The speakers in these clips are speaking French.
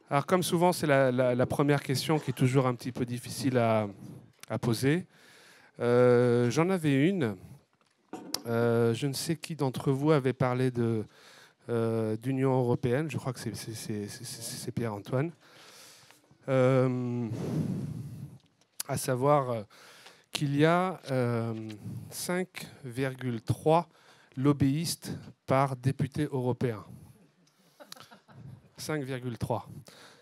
Alors, comme souvent, c'est la première question qui est toujours un petit peu difficile à poser. J'en avais une. Je ne sais qui d'entre vous avait parlé d'Union européenne. Je crois que c'est Pierre-Antoine. À savoir qu'il y a 5,3 lobbyistes par député européen. 5,3.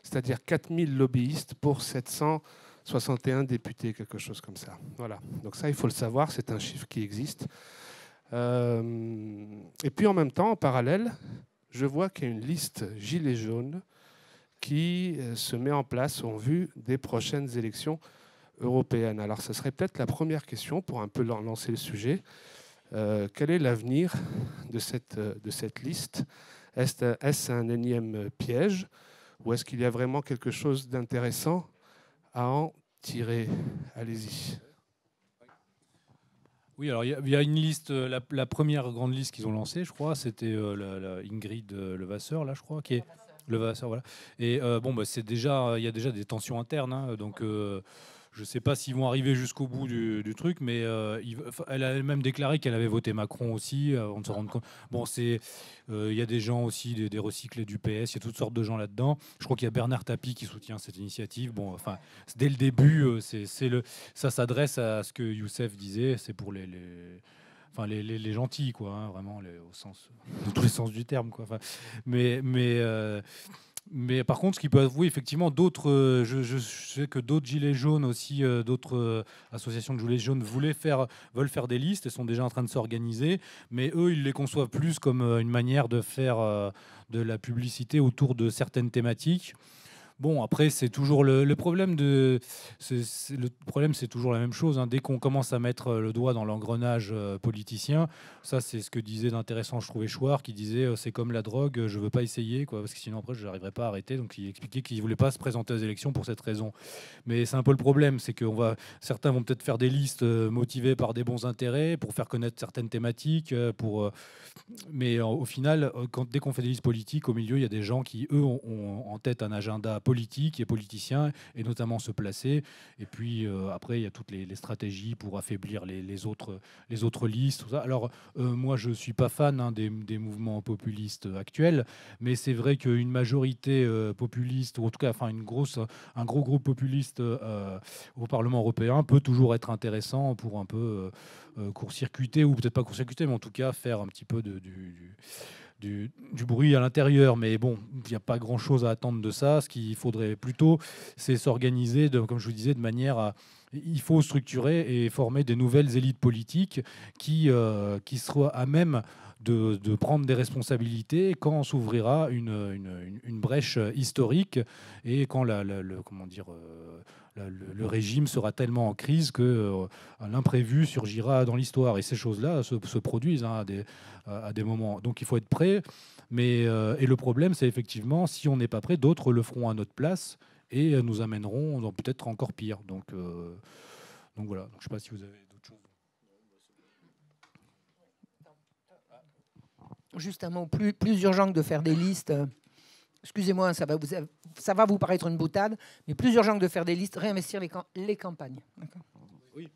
C'est-à-dire 4000 lobbyistes pour 761 députés, quelque chose comme ça. Voilà. Donc ça, il faut le savoir, c'est un chiffre qui existe. Et puis en même temps, en parallèle, je vois qu'il y a une liste gilets jaunes qui se met en place en vue des prochaines élections européennes. Alors, ce serait peut-être la première question pour un peu lancer le sujet. Quel est l'avenir de cette liste? Est-ce un énième piège ou est-ce qu'il y a vraiment quelque chose d'intéressant à en tirer? Allez-y. Oui, alors il y a une liste, la première grande liste qu'ils ont lancée, je crois, c'était la Ingrid Levasseur, là, je crois, qui est Levasseur, voilà. Et bon, bah, il y a déjà des tensions internes, hein, donc je ne sais pas s'ils vont arriver jusqu'au bout du truc, mais elle a même déclaré qu'elle avait voté Macron aussi, avant de se rendre compte. Bon, il y a des gens aussi, des recyclés du PS, il y a toutes sortes de gens là-dedans. Je crois qu'il y a Bernard Tapie qui soutient cette initiative. Bon, enfin, dès le début, ça s'adresse à ce que Youssef disait, c'est pour les gentils, quoi, hein, vraiment, au sens, de tous les sens du terme, quoi. Enfin, mais par contre, ce qui peut avouer effectivement d'autres, je sais que d'autres gilets jaunes aussi, d'autres associations de gilets jaunes veulent faire des listes et sont déjà en train de s'organiser, mais eux, ils les conçoivent plus comme une manière de faire de la publicité autour de certaines thématiques. Bon, après, c'est toujours le problème le problème, c'est toujours la même chose, hein. Dès qu'on commence à mettre le doigt dans l'engrenage politicien, ça, c'est ce que disait d'intéressant, je trouvais, Chouard, qui disait c'est comme la drogue, je veux pas essayer, quoi, parce que sinon après, je n'arriverai pas à arrêter. Donc, il expliquait qu'il voulait pas se présenter aux élections pour cette raison. Mais c'est un peu le problème, c'est que certains vont peut-être faire des listes motivées par des bons intérêts pour faire connaître certaines thématiques, mais au final, dès qu'on fait des listes politiques, au milieu, il y a des gens qui, eux, ont en tête un agenda politique et politicien, et notamment se placer. Et puis après, il y a toutes les stratégies pour affaiblir les autres listes. Tout ça. Alors, moi, je ne suis pas fan, hein, des mouvements populistes actuels, mais c'est vrai qu'une majorité populiste, ou en tout cas enfin, un gros groupe populiste au Parlement européen peut toujours être intéressant pour un peu court-circuiter, ou peut-être pas court-circuiter, mais en tout cas faire un petit peu du bruit à l'intérieur. Mais bon, il n'y a pas grand-chose à attendre de ça. Ce qu'il faudrait plutôt, c'est s'organiser, comme je vous disais, de manière à... Il faut structurer et former des nouvelles élites politiques qui soient à même de prendre des responsabilités quand s'ouvrira une brèche historique et quand comment dire, le régime sera tellement en crise que l'imprévu surgira dans l'histoire. Et ces choses-là se produisent, hein, à des moments. Donc il faut être prêt. Et le problème, c'est effectivement, si on n'est pas prêt, d'autres le feront à notre place et nous amèneront dans peut-être encore pire. Donc voilà. Donc, je ne sais pas si vous avez d'autres choses. Juste un mot, plus urgent que de faire des listes. Excusez-moi, ça va vous paraître une boutade, mais plus urgent que de faire des listes, réinvestir les campagnes. Oui.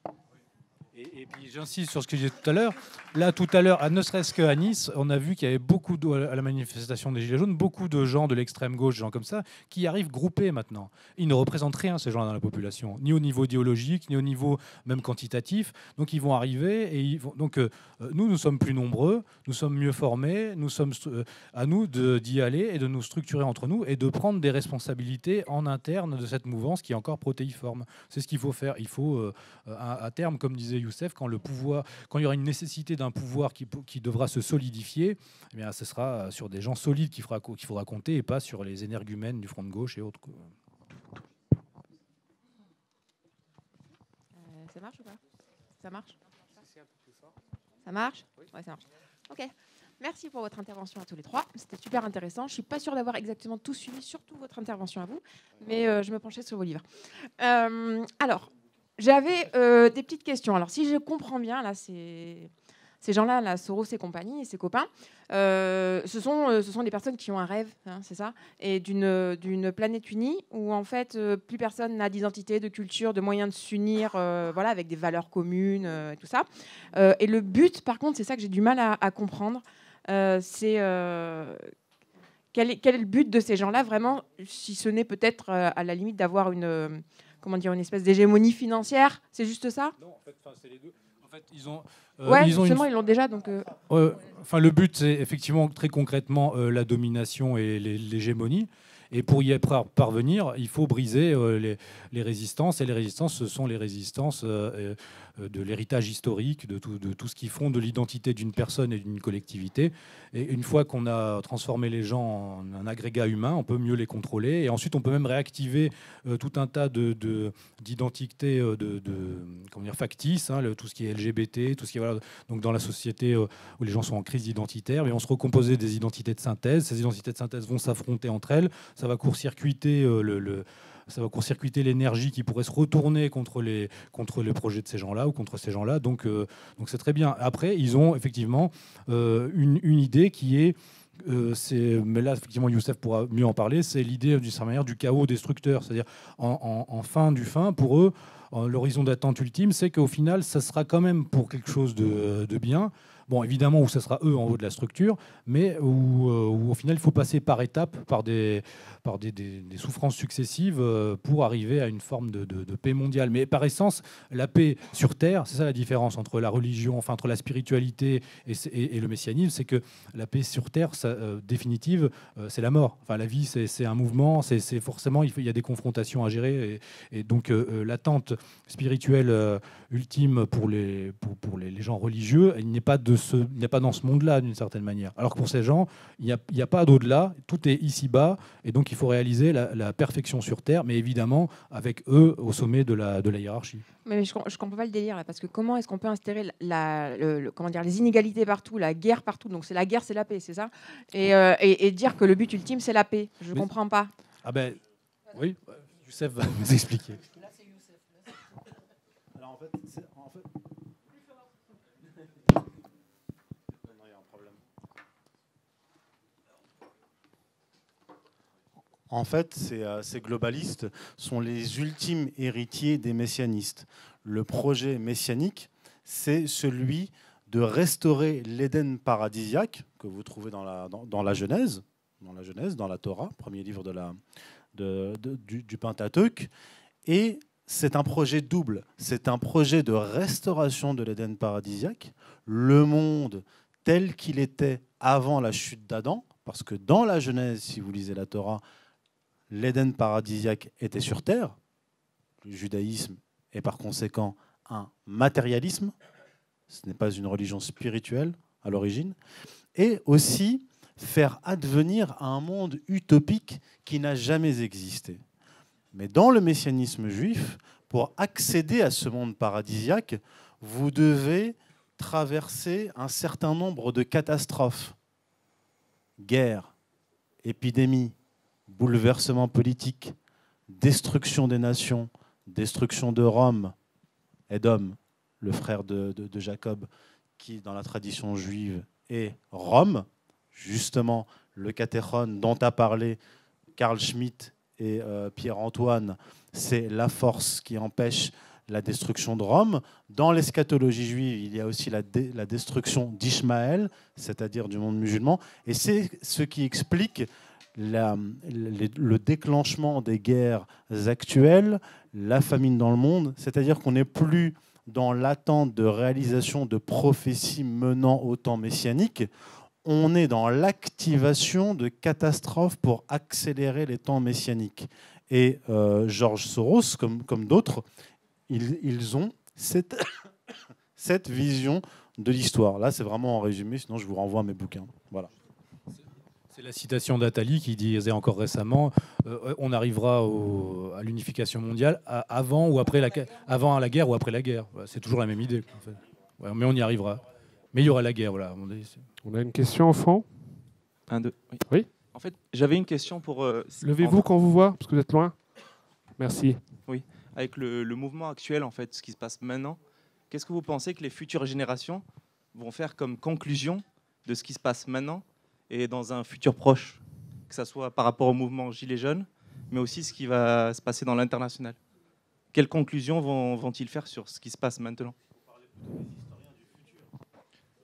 Et puis j'insiste sur ce que je disais tout à l'heure. Là, tout à l'heure, ne serait-ce qu'à Nice, on a vu qu'il y avait à la manifestation des Gilets jaunes, beaucoup de gens de l'extrême gauche, gens comme ça, qui arrivent groupés maintenant. Ils ne représentent rien, ces gens-là, dans la population, ni au niveau idéologique, ni au niveau même quantitatif. Donc ils vont arriver et donc nous sommes plus nombreux, nous sommes mieux formés, à nous d'y aller et de nous structurer entre nous et de prendre des responsabilités en interne de cette mouvance qui est encore protéiforme. C'est ce qu'il faut faire. Il faut, à terme, comme disait Youssef, quand il y aura une nécessité d'un pouvoir qui devra se solidifier, eh bien, ce sera sur des gens solides qu'il faudra compter et pas sur les énergumènes du front de gauche et autres. Ça marche ou pas? Ça marche? Ça marche? Oui, ça marche. Ok. Merci pour votre intervention à tous les trois. C'était super intéressant. Je ne suis pas sûre d'avoir exactement tout suivi, surtout votre intervention à vous, mais je me penchais sur vos livres. Alors, j'avais des petites questions. Alors, si je comprends bien, là, Ces gens-là, là, Soros et compagnie, et ses copains, ce sont des personnes qui ont un rêve, hein, c'est ça, et d'une planète unie où en fait plus personne n'a d'identité, de culture, de moyens de s'unir, voilà, avec des valeurs communes, tout ça. Et le but, par contre, c'est ça que j'ai du mal à comprendre, c'est quel est le but de ces gens-là vraiment, si ce n'est peut-être à la limite d'avoir une espèce d'hégémonie financière, c'est juste ça? Non, en fait, c'est les deux. En fait, ils ont ils l'ont déjà, donc. Enfin, le but, c'est effectivement très concrètement la domination et l'hégémonie. Et pour y parvenir, il faut briser les résistances. Et les résistances, ce sont les résistances de l'héritage historique, de tout ce qui fonde de l'identité d'une personne et d'une collectivité. Et une fois qu'on a transformé les gens en un agrégat humain, on peut mieux les contrôler. Et ensuite, on peut même réactiver tout un tas d'identités factices, hein, tout ce qui est LGBT, tout ce qui est, voilà, donc dans la société où les gens sont en crise identitaire, mais on se recomposer des identités de synthèse. Ces identités de synthèse vont s'affronter entre elles. Ça va court-circuiter l'énergie qui pourrait se retourner contre le projet de ces gens-là ou contre ces gens-là. Donc c'est très bien. Après, ils ont effectivement une idée qui est, mais là, effectivement, Youssef pourra mieux en parler, c'est l'idée d'une certaine manière du chaos destructeur. C'est-à-dire, en fin du fin, pour eux, l'horizon d'attente ultime, c'est qu'au final, ça sera quand même pour quelque chose de bien. Bon, évidemment, où ça sera eux en haut de la structure, mais où au final, il faut passer par étapes, par des souffrances successives pour arriver à une forme de paix mondiale. Mais par essence, la paix sur Terre, c'est ça la différence entre la religion, enfin entre la spiritualité et le messianisme, c'est que la paix sur Terre, définitive, c'est la mort. Enfin, la vie, c'est un mouvement, c'est forcément, il y a des confrontations à gérer. Et donc, l'attente spirituelle ultime pour les gens religieux, il n'est pas dans ce monde-là, d'une certaine manière. Alors que pour ces gens, il n'y a pas d'au-delà, tout est ici-bas, et donc il faut réaliser la perfection sur Terre, mais évidemment avec eux au sommet de la hiérarchie. Mais je comprends pas le délire là, parce que comment est-ce qu'on peut instaurer les inégalités partout, la guerre partout, donc c'est la guerre, c'est la paix, c'est ça, et dire que le but ultime c'est la paix, je comprends pas. Ah ben oui, Youssef va vous expliquer. Alors en fait, En fait, ces globalistes sont les ultimes héritiers des messianistes. Le projet messianique, c'est celui de restaurer l'Éden paradisiaque que vous trouvez dans la Genèse, dans la Torah, premier livre du Pentateuque. Et c'est un projet double. C'est un projet de restauration de l'Éden paradisiaque, le monde tel qu'il était avant la chute d'Adam, parce que dans la Genèse, si vous lisez la Torah, l'Éden paradisiaque était sur terre. Le judaïsme est par conséquent un matérialisme. Ce n'est pas une religion spirituelle à l'origine. Et aussi faire advenir un monde utopique qui n'a jamais existé. Mais dans le messianisme juif, pour accéder à ce monde paradisiaque, vous devez traverser un certain nombre de catastrophes. Guerre, épidémie, bouleversement politique, destruction des nations, destruction de Rome, Édom, le frère de Jacob, qui dans la tradition juive est Rome, justement le catéchone dont a parlé Carl Schmitt et Pierre-Antoine, c'est la force qui empêche la destruction de Rome. Dans l'eschatologie juive, il y a aussi la destruction d'Ishmaël, c'est-à-dire du monde musulman, et c'est ce qui explique le déclenchement des guerres actuelles, la famine dans le monde, c'est-à-dire qu'on n'est plus dans l'attente de réalisation de prophéties menant au temps messianique, on est dans l'activation de catastrophes pour accélérer les temps messianiques. Et George Soros, comme d'autres, ils ont cette vision de l'histoire. Là, c'est vraiment en résumé, sinon je vous renvoie à mes bouquins. Voilà. C'est la citation d'Attali qui disait encore récemment on arrivera à l'unification mondiale avant la guerre ou après la guerre. C'est toujours la même idée. En fait. Ouais, mais on y arrivera. Mais il y aura la guerre. Voilà. On a une question au fond. 1, 2. Oui. En fait, j'avais une question pour... Levez-vous quand on vous voit, parce que vous êtes loin. Merci. Oui. Avec le mouvement actuel, en fait, ce qui se passe maintenant, qu'est-ce que vous pensez que les futures générations vont faire comme conclusion de ce qui se passe maintenant et dans un futur proche, que ce soit par rapport au mouvement Gilets jaunes, mais aussi ce qui va se passer dans l'international. Quelles conclusions vont-ils faire sur ce qui se passe maintenant?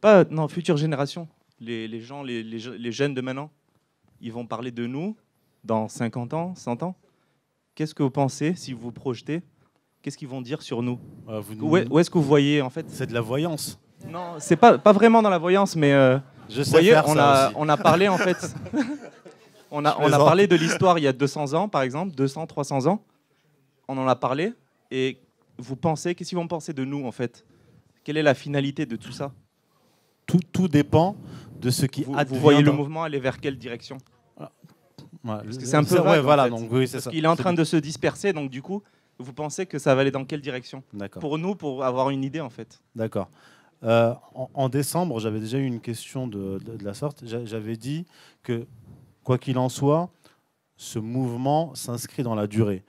Pas, non, future génération. Les gens, les jeunes de maintenant, ils vont parler de nous dans 50 ans, 100 ans. Qu'est-ce que vous pensez, si vous vous projetez? Qu'est-ce qu'ils vont dire sur nous? Où est-ce que vous voyez, en fait? C'est de la voyance. Non, c'est pas vraiment dans la voyance, mais Je sais vous voyez, faire ça aussi. on a parlé, en fait... on a parlé de l'histoire il y a 200 ans, par exemple, 200, 300 ans. On en a parlé. Et vous pensez, qu'est-ce qu'ils vont penser de nous, en fait? Quelle est la finalité de tout ça? Tout dépend de ce qui Vous adviendra. voyez le mouvement aller vers quelle direction? Ouais, Parce que c'est un peu vague, ouais, voilà, en fait. donc, oui, c'est Parce ça. qu'il est en train de se disperser, donc du coup, vous pensez que ça va aller dans quelle direction? D'accord. Pour nous, pour avoir une idée, en fait. D'accord. En décembre, j'avais déjà eu une question de la sorte. J'avais dit que, quoi qu'il en soit, ce mouvement s'inscrit dans la durée.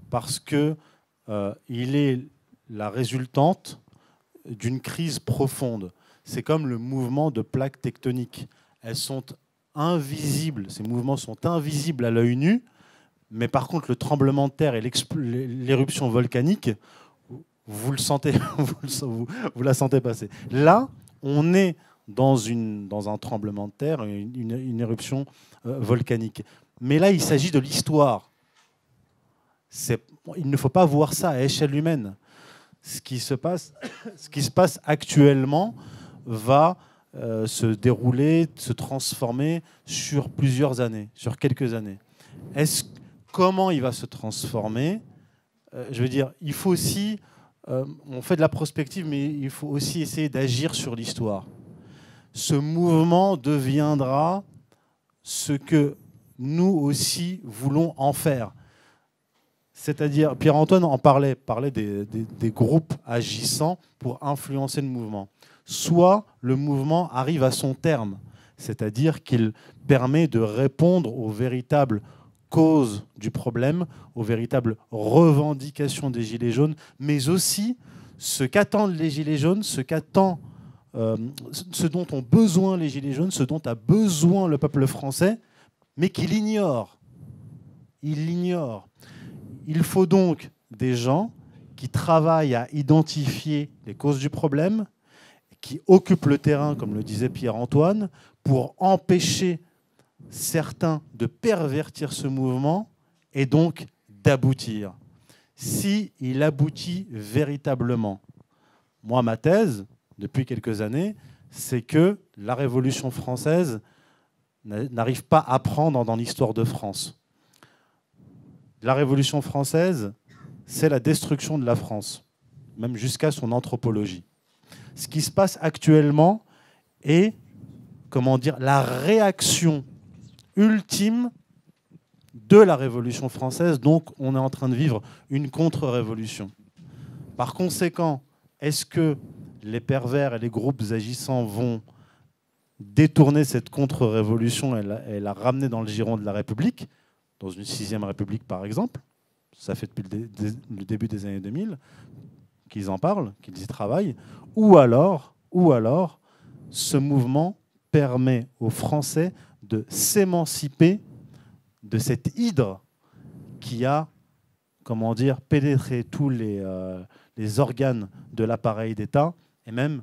Parce que il est la résultante d'une crise profonde. C'est comme le mouvement de plaques tectoniques. Elles sont invisibles, ces mouvements sont invisibles à l'œil nu, mais par contre, le tremblement de terre et l'éruption volcanique, vous le sentez, vous la sentez passer. Là, on est dans un tremblement de terre, une éruption volcanique. Mais là, il s'agit de l'histoire. Il ne faut pas voir ça à échelle humaine. Ce qui se passe actuellement va se dérouler, se transformer sur plusieurs années, sur quelques années. Comment il va se transformer? Je veux dire, il faut aussi... on fait de la prospective, mais il faut aussi essayer d'agir sur l'histoire. Ce mouvement deviendra ce que nous aussi voulons en faire. C'est-à-dire, Pierre-Antoine en parlait des groupes agissant pour influencer le mouvement. Soit le mouvement arrive à son terme, c'est-à-dire qu'il permet de répondre aux véritables causes du problème, aux véritables revendications des Gilets jaunes, mais aussi ce qu'attendent les Gilets jaunes, ce dont ont besoin les Gilets jaunes, ce dont a besoin le peuple français, mais qu'il ignore. Il l'ignore. Il faut donc des gens qui travaillent à identifier les causes du problème, qui occupent le terrain, comme le disait Pierre-Antoine, pour empêcher certains de pervertir ce mouvement et donc d'aboutir. S'il aboutit véritablement, moi, ma thèse, depuis quelques années, c'est que la Révolution française n'arrive pas à prendre dans l'histoire de France. La Révolution française, c'est la destruction de la France, même jusqu'à son anthropologie. Ce qui se passe actuellement est, comment dire, la réaction ultime de la Révolution française. Donc, on est en train de vivre une contre-révolution. Par conséquent, est-ce que les pervers et les groupes agissants vont détourner cette contre-révolution et la ramener dans le giron de la République, dans une 6e République par exemple? Ça fait depuis le début des années 2000 qu'ils en parlent, qu'ils y travaillent. Ou alors, ce mouvement permet aux Français de s'émanciper de cette hydre qui a, comment dire, pénétré tous les organes de l'appareil d'État, et même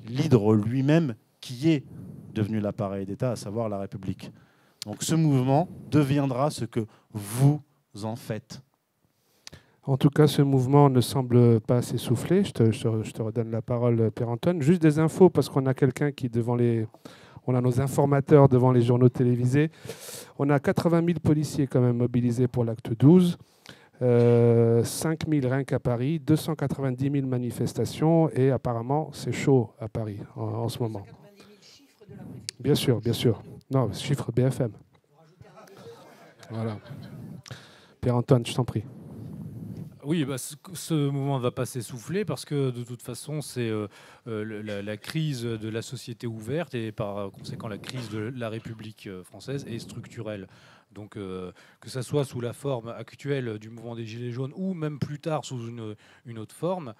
l'hydre lui-même qui est devenu l'appareil d'État, à savoir la République. Donc ce mouvement deviendra ce que vous en faites. En tout cas, ce mouvement ne semble pas s'essouffler. Je te redonne la parole, Pierre-Antoine. Juste des infos, parce qu'on a quelqu'un qui, on a nos informateurs devant les journaux télévisés. On a 80 000 policiers quand même mobilisés pour l'acte 12. 5 000 rien qu'à Paris, 290 000 manifestations, et apparemment, c'est chaud à Paris en ce moment. Bien sûr, bien sûr. Non, chiffre BFM. Voilà. Pierre-Antoine, je t'en prie. Oui, bah, ce mouvement ne va pas s'essouffler parce que de toute façon, c'est la crise de la société ouverte et par conséquent la crise de la République française est structurelle. Donc que ça soit sous la forme actuelle du mouvement des Gilets jaunes ou même plus tard sous une autre forme,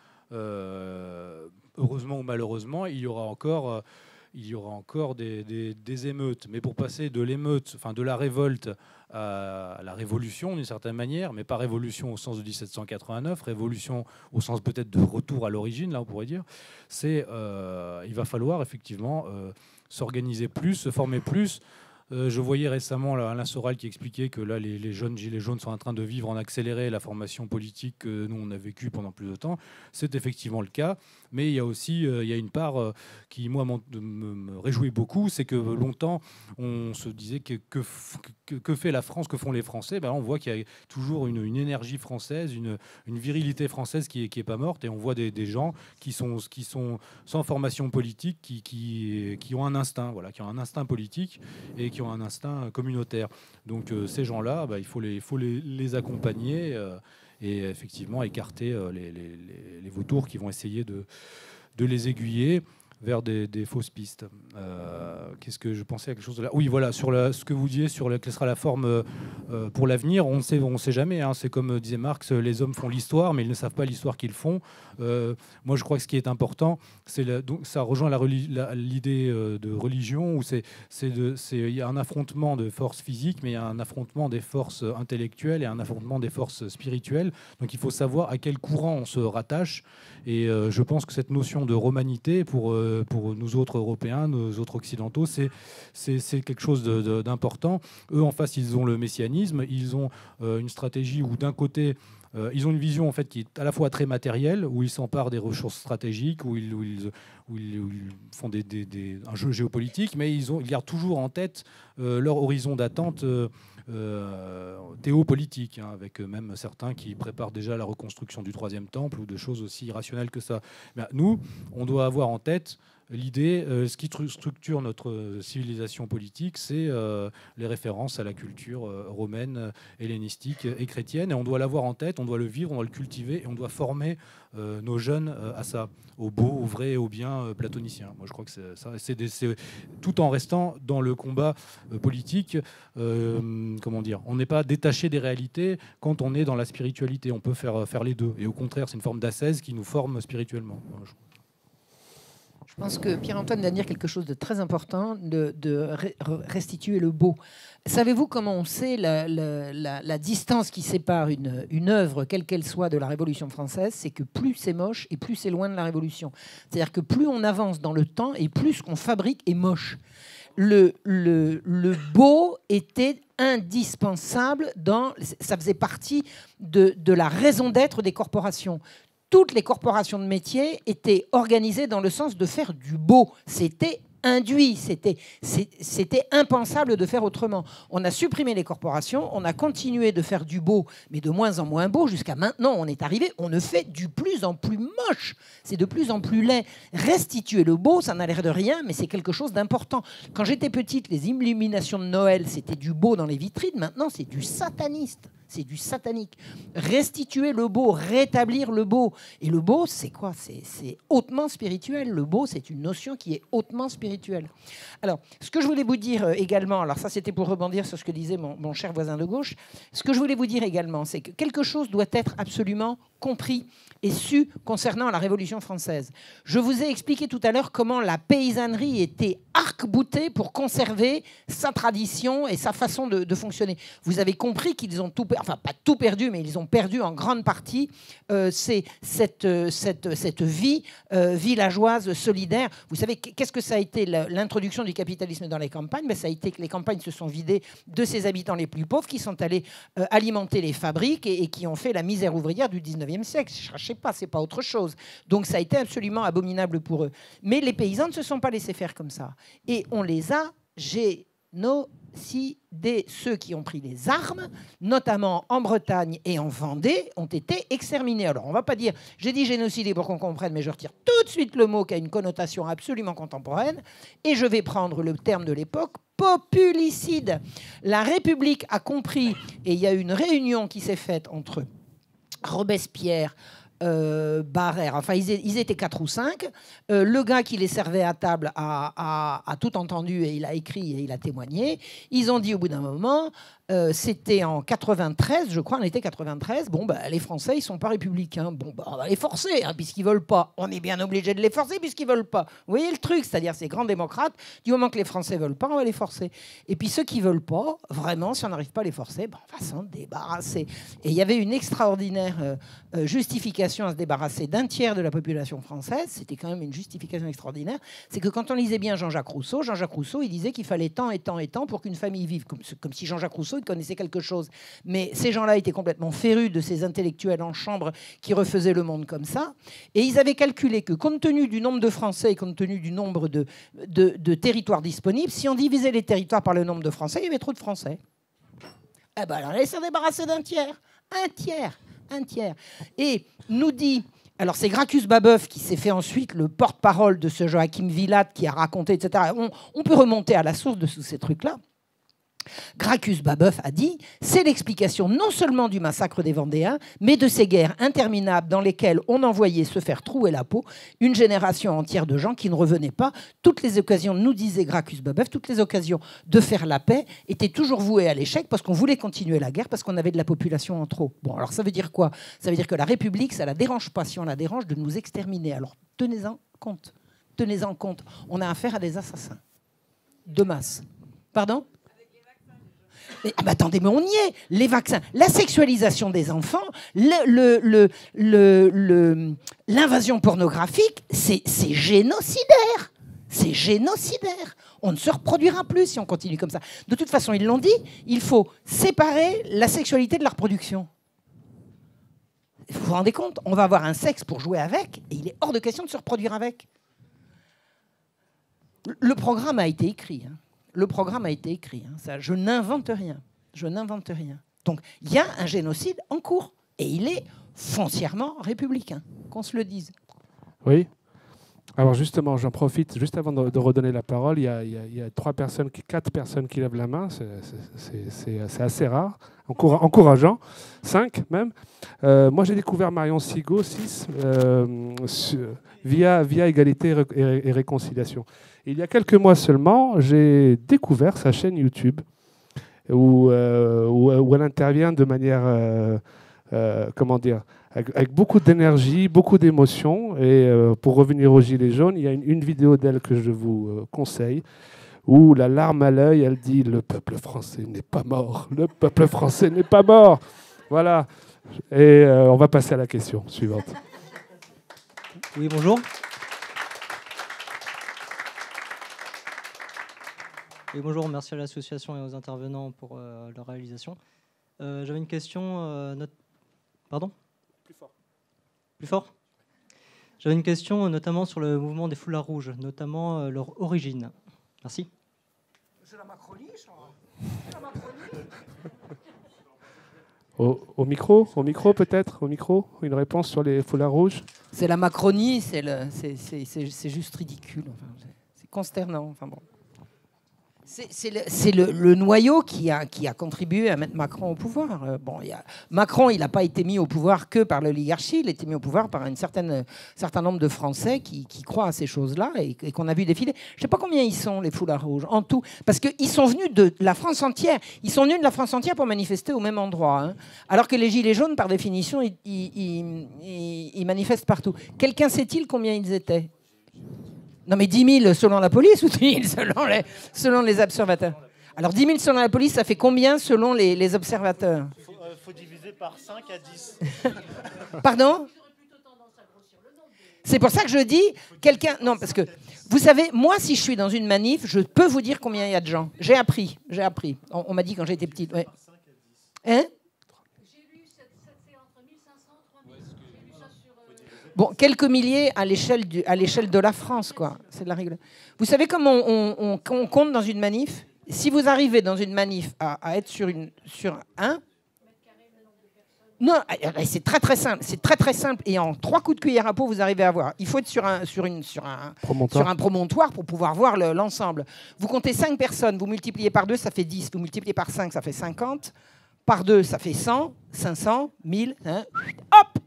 heureusement ou malheureusement, il y aura encore des émeutes. Mais pour passer de l'émeute, enfin de la révolte à la révolution d'une certaine manière, mais pas révolution au sens de 1789, révolution au sens peut-être de retour à l'origine, là on pourrait dire, il va falloir effectivement s'organiser plus, se former plus. Je voyais récemment là, Alain Soral qui expliquait que là, les jeunes gilets jaunes sont en train de vivre en accéléré la formation politique que nous, on a vécue pendant plus de temps. C'est effectivement le cas. Mais il y a aussi il y a une part qui, moi, me réjouit beaucoup. C'est que longtemps, on se disait que fait la France, que font les Français. Ben, on voit qu'il y a toujours une énergie française, une virilité française qui est pas morte. Et on voit des gens qui sont sans formation politique, qui ont un instinct, voilà, qui ont un instinct politique et qui ont un instinct communautaire. Donc ces gens-là, il faut les accompagner et effectivement écarter les vautours qui vont essayer de les aiguiller vers des fausses pistes. Qu'est-ce que je pensais à quelque chose de là? Oui, voilà, sur ce que vous disiez sur quelle sera la forme pour l'avenir, on ne sait jamais. Hein. C'est comme disait Marx, les hommes font l'histoire, mais ils ne savent pas l'histoire qu'ils font. Moi, je crois que ce qui est important, donc ça rejoint l'idée de religion, où il y a un affrontement de forces physiques, mais il y a un affrontement des forces intellectuelles et un affrontement des forces spirituelles. Donc il faut savoir à quel courant on se rattache. Et je pense que cette notion de romanité, pour nous autres Européens, nous autres Occidentaux, c'est quelque chose d'important. Eux, en face, ils ont le messianisme, ils ont une stratégie où, d'un côté, ils ont une vision en fait qui est à la fois très matérielle, où ils s'emparent des ressources stratégiques, où ils font un jeu géopolitique, mais ils gardent toujours en tête leur horizon d'attente théopolitique, hein, avec même certains qui préparent déjà la reconstruction du Troisième Temple ou de choses aussi irrationnelles que ça. Mais nous, on doit avoir en tête l'idée, ce qui structure notre civilisation politique, c'est les références à la culture romaine, hellénistique et chrétienne. Et on doit l'avoir en tête, on doit le vivre, on doit le cultiver et on doit former nos jeunes à ça, au beau, au vrai et au bien platonicien. Moi, je crois que c'est ça. C'est tout en restant dans le combat politique. Comment dire, on n'est pas détaché des réalités quand on est dans la spiritualité. On peut faire les deux. Et au contraire, c'est une forme d'ascèse qui nous forme spirituellement. Je pense que Pierre-Antoine vient de dire quelque chose de très important, de restituer le beau. Savez-vous comment on sait la distance qui sépare une œuvre, quelle qu'elle soit, de la Révolution française? C'est que plus c'est moche et plus c'est loin de la Révolution. C'est-à-dire que plus on avance dans le temps et plus ce qu'on fabrique est moche. Le beau était indispensable, ça faisait partie de la raison d'être des corporations. Toutes les corporations de métier étaient organisées dans le sens de faire du beau. C'était induit, c'était impensable de faire autrement. On a supprimé les corporations, on a continué de faire du beau, mais de moins en moins beau, jusqu'à maintenant, on est arrivé, on ne fait du plus en plus moche, c'est de plus en plus laid. Restituer le beau, ça n'a l'air de rien, mais c'est quelque chose d'important. Quand j'étais petite, les illuminations de Noël, c'était du beau dans les vitrines, maintenant c'est du sataniste. C'est du satanique. Restituer le beau, rétablir le beau. Et le beau, c'est quoi? C'est hautement spirituel. Le beau, c'est une notion qui est hautement spirituelle. Alors, ce que je voulais vous dire également, alors ça c'était pour rebondir sur ce que disait mon cher voisin de gauche, ce que je voulais vous dire également, c'est que quelque chose doit être absolument compris et su concernant la Révolution française. Je vous ai expliqué tout à l'heure comment la paysannerie était arc-boutée pour conserver sa tradition et sa façon de fonctionner. Vous avez compris qu'ils ont tout perdu, enfin pas tout perdu, mais ils ont perdu en grande partie cette vie villageoise solidaire. Vous savez, qu'est-ce que ça a été l'introduction du capitalisme dans les campagnes? Ben, ça a été que les campagnes se sont vidées de ses habitants les plus pauvres qui sont allés alimenter les fabriques et qui ont fait la misère ouvrière du 19e siècle. Je ne sais pas, c'est pas autre chose. Donc ça a été absolument abominable pour eux. Mais les paysans ne se sont pas laissés faire comme ça. Et on les a génocidés. Ceux qui ont pris les armes, notamment en Bretagne et en Vendée, ont été exterminés. Alors on ne va pas dire, j'ai dit génocidés pour qu'on comprenne, mais je retire tout de suite le mot qui a une connotation absolument contemporaine, et je vais prendre le terme de l'époque, populicide. La République a compris, et il y a une réunion qui s'est faite entre Robespierre, Barère, enfin ils étaient 4 ou 5. Le gars qui les servait à table a tout entendu et il a écrit et il a témoigné. Ils ont dit au bout d'un moment, C'était en 93, je crois, en été 93. Bon, bah, les Français, ils sont pas républicains. Bon, bah, on va les forcer, hein, puisqu'ils veulent pas. On est bien obligé de les forcer puisqu'ils veulent pas. Vous voyez le truc, c'est-à-dire ces grands démocrates, du moment que les Français veulent pas, on va les forcer. Et puis ceux qui veulent pas, vraiment, si on n'arrive pas à les forcer, bah, on va s'en débarrasser. Et il y avait une extraordinaire justification à se débarrasser d'un tiers de la population française. C'était quand même une justification extraordinaire. C'est que quand on lisait bien Jean-Jacques Rousseau, il disait qu'il fallait tant et tant et tant pour qu'une famille vive, comme si Jean-Jacques Rousseau connaissait quelque chose. Mais ces gens-là étaient complètement férus de ces intellectuels en chambre qui refaisaient le monde comme ça. Et ils avaient calculé que, compte tenu du nombre de Français et compte tenu du nombre de territoires disponibles, si on divisait les territoires par le nombre de Français, il y avait trop de Français. Eh ben, alors, on allait s'en débarrasser d'un tiers. Un tiers. Et nous dit... Alors, c'est Gracchus Babeuf qui s'est fait ensuite le porte-parole de ce Joachim Villatte qui a raconté, etc. On peut remonter à la source de tous ces trucs-là. Gracchus Babeuf a dit « C'est l'explication non seulement du massacre des Vendéens, mais de ces guerres interminables dans lesquelles on envoyait se faire trouer la peau une génération entière de gens qui ne revenaient pas. Toutes les occasions, nous disait Gracchus Babeuf, toutes les occasions de faire la paix étaient toujours vouées à l'échec parce qu'on voulait continuer la guerre, parce qu'on avait de la population en trop. » Bon, alors ça veut dire quoi? Ça veut dire que la République, ça ne la dérange pas, si on la dérange, de nous exterminer. Alors tenez-en compte. Tenez-en compte. On a affaire à des assassins. De masse. Pardon? Mais, attendez, mais on y est. Les vaccins, la sexualisation des enfants, l'invasion pornographique, c'est génocidaire. C'est génocidaire. On ne se reproduira plus si on continue comme ça. De toute façon, ils l'ont dit, il faut séparer la sexualité de la reproduction. Vous vous rendez compte? On va avoir un sexe pour jouer avec, et il est hors de question de se reproduire avec. Le programme a été écrit. Le programme a été écrit. Ça, je n'invente rien. Je n'invente rien. Donc, il y a un génocide en cours. Et il est foncièrement républicain, qu'on se le dise. Oui. Alors justement, j'en profite, juste avant de redonner la parole, il y a 4 personnes qui lèvent la main. C'est assez rare, encourageant. 5 même. Moi, j'ai découvert Marion Sigaud, 6, via Égalité et Réconciliation. Il y a quelques mois seulement, j'ai découvert sa chaîne YouTube où elle intervient de manière, comment dire, avec beaucoup d'énergie, beaucoup d'émotion. Et pour revenir aux Gilets jaunes, il y a une vidéo d'elle que je vous conseille, où la larme à l'œil, elle dit « Le peuple français n'est pas mort, le peuple français n'est pas mort ». Voilà. Et on va passer à la question suivante. Oui, bonjour. Et bonjour, merci à l'association et aux intervenants pour leur réalisation. J'avais une question... Pardon ? Plus fort. Plus fort ? J'avais une question notamment sur le mouvement des foulards rouges, notamment leur origine. Merci. C'est la Macronie, ça. Au micro peut-être, au micro, une réponse sur les foulards rouges. C'est la Macronie, c'est juste ridicule. Enfin, c'est consternant. Enfin bon. C'est le noyau qui a contribué à mettre Macron au pouvoir. Macron, il n'a pas été mis au pouvoir que par l'oligarchie, il a été mis au pouvoir par un certain nombre de Français qui croient à ces choses-là et qu'on a vu défiler. Je ne sais pas combien ils sont, les foulards rouges, en tout, parce qu'ils sont venus de la France entière. Ils sont venus de la France entière pour manifester au même endroit. Hein. Alors que les Gilets jaunes, par définition, ils manifestent partout. Quelqu'un sait-il combien ils étaient ? Non, mais 10 000 selon la police ou 10 000 selon les observateurs? Alors 10 000 selon la police, ça fait combien selon les observateurs? Il faut diviser par 5 à 10. Pardon? C'est pour ça que je dis, quelqu'un... Non, parce que, vous savez, moi, si je suis dans une manif, je peux vous dire combien il y a de gens. J'ai appris. On m'a dit quand j'étais petite. Ouais. Hein? Bon, quelques milliers à l'échelle de la France, quoi. C'est de la règle. Vous savez comment on compte dans une manif? Si vous arrivez dans une manif à être sur un... Non, c'est très très simple. C'est très très simple. Et en 3 coups de cuillère à peau, vous arrivez à voir. Il faut être sur un promontoire pour pouvoir voir l'ensemble. Vous comptez 5 personnes, vous multipliez par 2, ça fait 10. Vous multipliez par 5, ça fait 50. Par 2, ça fait 100, 500, 1000. Hein. Hop!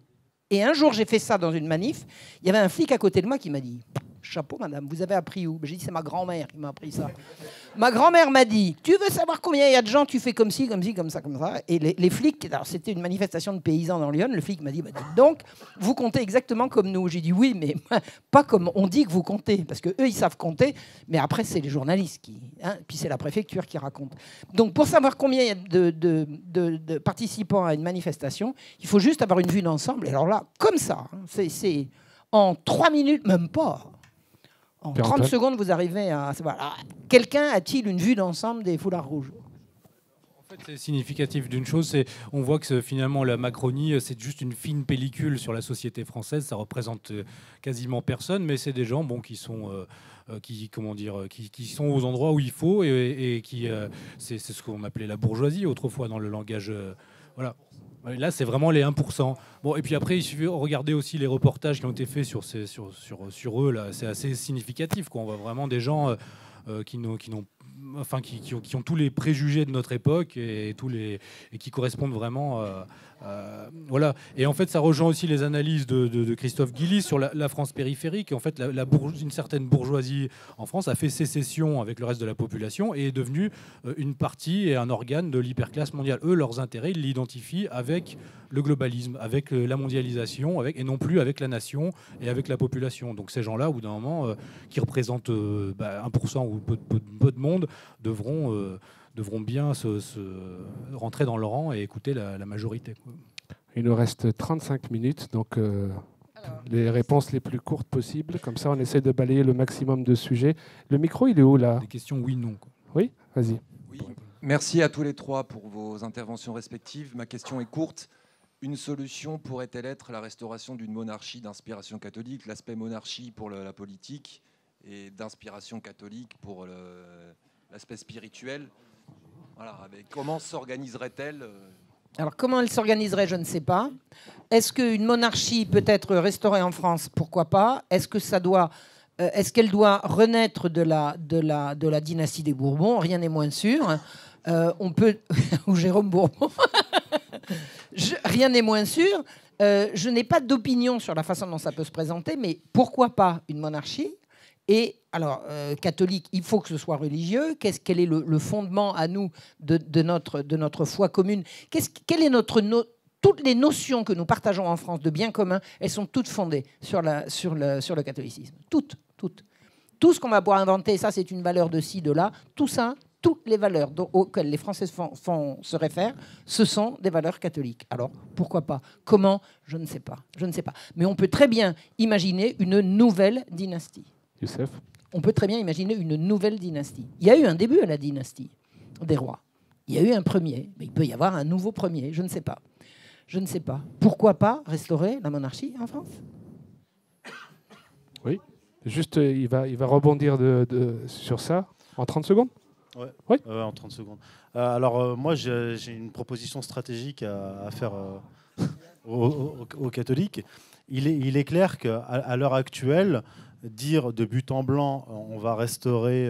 Et un jour, j'ai fait ça dans une manif. Il y avait un flic à côté de moi qui m'a dit « Chapeau, madame, vous avez appris où ?» J'ai dit « C'est ma grand-mère qui m'a appris ça. » Ma grand-mère m'a dit, tu veux savoir combien il y a de gens, tu fais comme ci, comme ci, comme ça, comme ça. Et les flics, alors c'était une manifestation de paysans dans Lyon, le flic m'a dit, bah, dites donc, vous comptez exactement comme nous. J'ai dit oui, mais pas comme on dit que vous comptez, parce qu'eux, ils savent compter, mais après, c'est les journalistes qui... Hein, puis c'est la préfecture qui raconte. Donc pour savoir combien il y a de participants à une manifestation, il faut juste avoir une vue d'ensemble. Et alors là, comme ça, hein, c'est en 3 minutes, même pas. En 30 secondes, vous arrivez à savoir. Quelqu'un a-t-il une vue d'ensemble des foulards rouges ? En fait, c'est significatif d'une chose, c'est on voit que finalement la Macronie, c'est juste une fine pellicule sur la société française. Ça représente quasiment personne, mais c'est des gens qui sont qui sont aux endroits où il faut et qui c'est ce qu'on appelait la bourgeoisie autrefois dans le langage. Voilà. Là, c'est vraiment les 1%. Bon, et puis après, il suffit de regarder aussi les reportages qui ont été faits sur eux. Là, c'est assez significatif, quoi. On voit vraiment des gens qui ont tous les préjugés de notre époque et qui correspondent vraiment. Voilà. Et en fait, ça rejoint aussi les analyses de Christophe Guilly sur la France périphérique. En fait, une certaine bourgeoisie en France a fait sécession avec le reste de la population et est devenue une partie et un organe de l'hyperclasse mondiale. Eux, leurs intérêts, ils l'identifient avec le globalisme, avec la mondialisation, et non plus avec la nation et avec la population. Donc ces gens-là, au bout d'un moment, qui représentent 1% ou peu de monde, devront bien se rentrer dans le rang et écouter la majorité, quoi. Il nous reste 35 minutes, donc les réponses les plus courtes possibles. Comme ça, on essaie de balayer le maximum de sujets. Le micro, il est où, là ? Des questions oui-non. Oui, vas-y. Oui. Merci à tous les trois pour vos interventions respectives. Ma question est courte. Une solution pourrait-elle être la restauration d'une monarchie d'inspiration catholique, l'aspect monarchie pour la politique et d'inspiration catholique pour l'aspect spirituel ? Voilà, comment s'organiserait-elle ? Alors, comment elle s'organiserait, je ne sais pas. Est-ce qu'une monarchie peut être restaurée en France ? Pourquoi pas ? Est-ce qu'elle doit renaître de la dynastie des Bourbons ? Rien n'est moins sûr. On peut ou Jérôme Bourbon. Rien n'est moins sûr. Je n'ai pas d'opinion sur la façon dont ça peut se présenter, mais pourquoi pas une monarchie ? Et alors, catholique, il faut que ce soit religieux. Quel est le fondement à nous de notre foi commune ? Quelle est toutes les notions que nous partageons en France de bien commun, elles sont toutes fondées sur le catholicisme. Toutes. Tout ce qu'on va pouvoir inventer, ça c'est une valeur de ci, de là, tout ça, toutes les valeurs auxquelles les Français se réfèrent, ce sont des valeurs catholiques. Alors, pourquoi pas ? Comment ? Je ne sais pas. Mais on peut très bien imaginer une nouvelle dynastie. Youssef ? On peut très bien imaginer une nouvelle dynastie. Il y a eu un début à la dynastie des rois. Il y a eu un premier, mais il peut y avoir un nouveau premier. Je ne sais pas. Pourquoi pas restaurer la monarchie en France ? Oui. Juste, il va rebondir sur ça en 30 secondes ? Oui, en 30 secondes. Alors, moi, j'ai une proposition stratégique à faire aux catholiques. Il est clair qu'à l'heure actuelle, dire de but en blanc, on va restaurer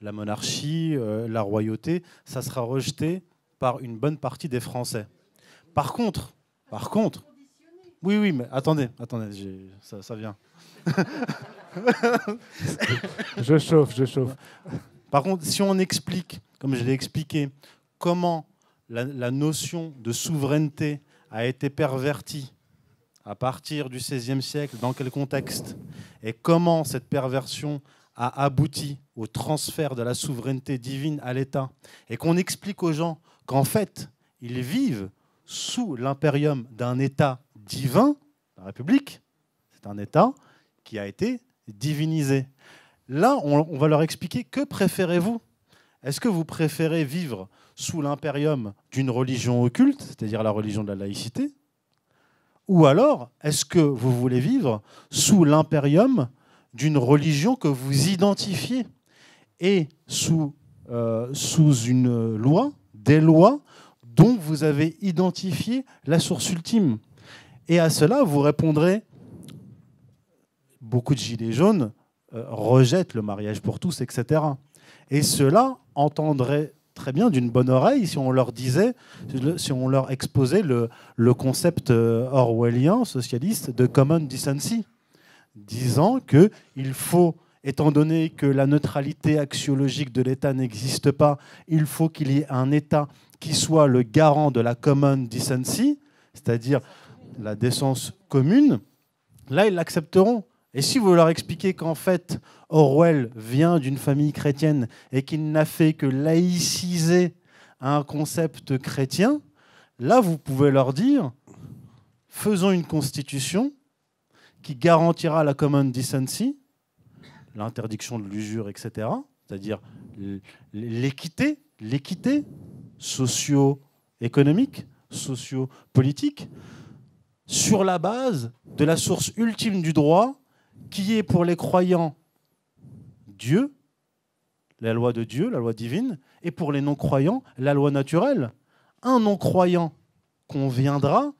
la monarchie, la royauté, ça sera rejeté par une bonne partie des Français. Par contre, oui, mais attendez, ça vient. Je chauffe. Par contre, si on explique, comme je l'ai expliqué, comment la notion de souveraineté a été pervertie à partir du XVIe siècle, dans quel contexte, et comment cette perversion a abouti au transfert de la souveraineté divine à l'État, et qu'on explique aux gens qu'en fait, ils vivent sous l'impérium d'un État divin, la République, c'est un État qui a été divinisé. Là, on va leur expliquer, que préférez-vous ? Est-ce que vous préférez vivre sous l'impérium d'une religion occulte, c'est-à-dire la religion de la laïcité ? Ou alors, est-ce que vous voulez vivre sous l'impérium d'une religion que vous identifiez et sous une loi, des lois dont vous avez identifié la source ultime ? Et à cela, vous répondrez, beaucoup de gilets jaunes rejettent le mariage pour tous, etc. Et cela entendrait très bien d'une bonne oreille si on leur disait, si on leur exposait le concept orwellien, socialiste, de common decency, disant qu'il faut étant donné que la neutralité axiologique de l'État n'existe pas, il faut qu'il y ait un État qui soit le garant de la common decency, c'est-à-dire la décence commune, là, ils l'accepteront. Et si vous leur expliquez qu'en fait, Orwell vient d'une famille chrétienne et qu'il n'a fait que laïciser un concept chrétien, là, vous pouvez leur dire, faisons une constitution qui garantira la common decency, l'interdiction de l'usure, etc., c'est-à-dire l'équité socio-économique, socio-politique, sur la base de la source ultime du droit, qui est pour les croyants Dieu, la loi de Dieu, la loi divine, et pour les non-croyants, la loi naturelle. Un non-croyant conviendra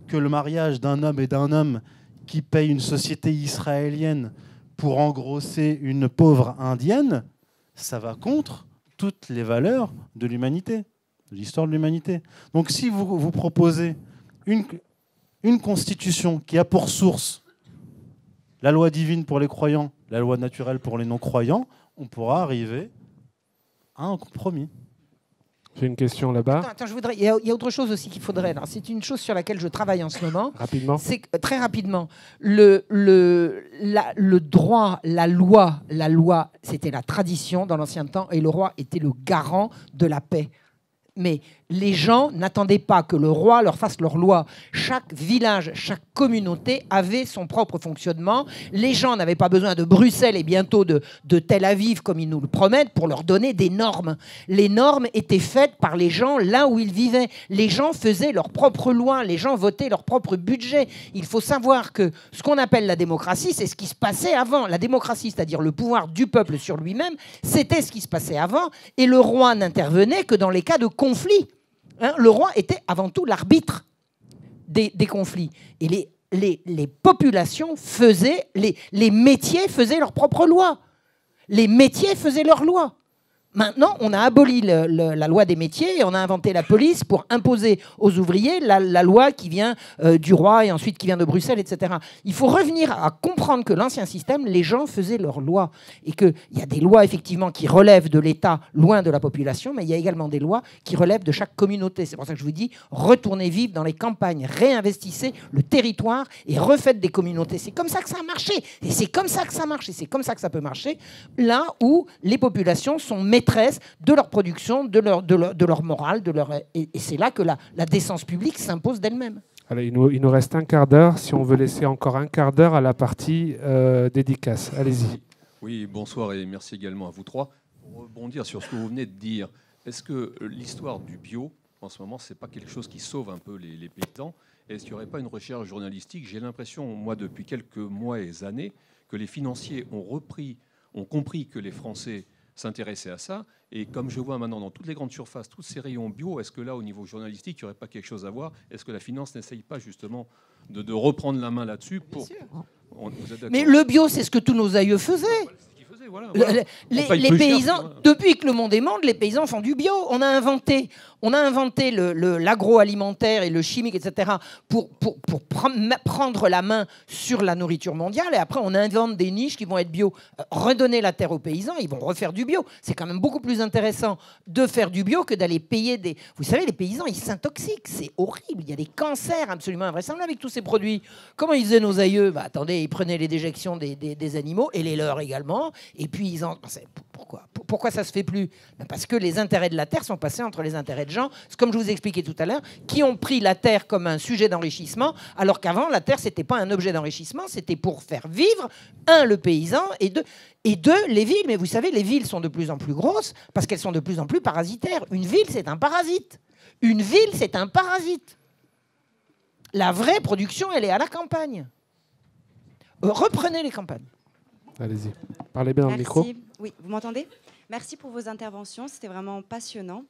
que le mariage d'un homme et d'un homme qui paye une société israélienne pour engrosser une pauvre indienne, ça va contre toutes les valeurs de l'humanité, de l'histoire de l'humanité. Donc si vous proposez une constitution qui a pour source la loi divine pour les croyants, la loi naturelle pour les non-croyants, on pourra arriver à un compromis. J'ai une question là-bas. Attends, il y a autre chose aussi qu'il faudrait. C'est une chose sur laquelle je travaille en ce moment. Rapidement. C'est très rapidement. Le droit, la loi, c'était la tradition dans l'ancien temps, et le roi était le garant de la paix. Mais les gens n'attendaient pas que le roi leur fasse leur loi. Chaque village, chaque communauté avait son propre fonctionnement. Les gens n'avaient pas besoin de Bruxelles et bientôt de Tel Aviv, comme ils nous le promettent, pour leur donner des normes. Les normes étaient faites par les gens là où ils vivaient. Les gens faisaient leurs propres lois, les gens votaient leur propre budget. Il faut savoir que ce qu'on appelle la démocratie, c'est ce qui se passait avant. La démocratie, c'est-à-dire le pouvoir du peuple sur lui-même, c'était ce qui se passait avant. Et le roi n'intervenait que dans les cas de conflit. Le roi était avant tout l'arbitre des conflits. Et les populations faisaient, les métiers faisaient leurs propres lois. Les métiers faisaient leurs lois. Maintenant, on a aboli la loi des métiers et on a inventé la police pour imposer aux ouvriers la loi qui vient du roi et ensuite qui vient de Bruxelles, etc. Il faut revenir à comprendre que l'ancien système, les gens faisaient leurs lois et qu'il y a des lois effectivement qui relèvent de l'État, loin de la population, mais il y a également des lois qui relèvent de chaque communauté. C'est pour ça que je vous dis, retournez vivre dans les campagnes, réinvestissez le territoire et refaites des communautés. C'est comme ça que ça a marché et c'est comme ça que ça marche et c'est comme ça que ça peut marcher là où les populations sont maîtresses de leur production, de leur morale, et c'est là que la décence publique s'impose d'elle-même. Alors, il nous reste un quart d'heure, si on veut laisser encore un quart d'heure à la partie dédicace. Allez-y. Oui, bonsoir et merci également à vous trois. Pour rebondir sur ce que vous venez de dire, est-ce que l'histoire du bio, en ce moment, c'est pas quelque chose qui sauve un peu les paysans? Est-ce qu'il n'y aurait pas une recherche journalistique? J'ai l'impression, moi, depuis quelques mois et années, que les financiers ont compris que les Français s'intéresser à ça. Et comme je vois maintenant dans toutes les grandes surfaces, tous ces rayons bio, est-ce que là, au niveau journalistique, il n'y aurait pas quelque chose à voir? Est-ce que la finance n'essaye pas justement de reprendre la main là-dessus pour... Mais le bio, c'est ce que tous nos aïeux faisaient. Voilà. Les paysans, depuis que le monde est monde, les paysans font du bio. On a inventé l'agroalimentaire et le chimique, etc., pour prendre la main sur la nourriture mondiale. Et après, on invente des niches qui vont être bio. Redonner la terre aux paysans, ils vont refaire du bio. C'est quand même beaucoup plus intéressant de faire du bio que d'aller payer des... Vous savez, les paysans, ils s'intoxiquent. C'est horrible. Il y a des cancers absolument invraisemblables avec tous ces produits. Comment ils faisaient nos aïeux? Attendez, ils prenaient les déjections des animaux et les leurs également. Et puis, ils en... Pourquoi ça se fait plus? Parce que les intérêts de la terre sont passés entre les intérêts de gens, comme je vous ai expliqué tout à l'heure, qui ont pris la terre comme un sujet d'enrichissement, alors qu'avant, la terre, c'était pas un objet d'enrichissement, c'était pour faire vivre, le paysan, et deux, les villes. Mais vous savez, les villes sont de plus en plus grosses parce qu'elles sont de plus en plus parasitaires. Une ville, c'est un parasite. Une ville, c'est un parasite. La vraie production, elle est à la campagne. Reprenez les campagnes. Allez-y. Parlez bien dans le micro. Oui, vous m'entendez? Merci pour vos interventions, c'était vraiment passionnant.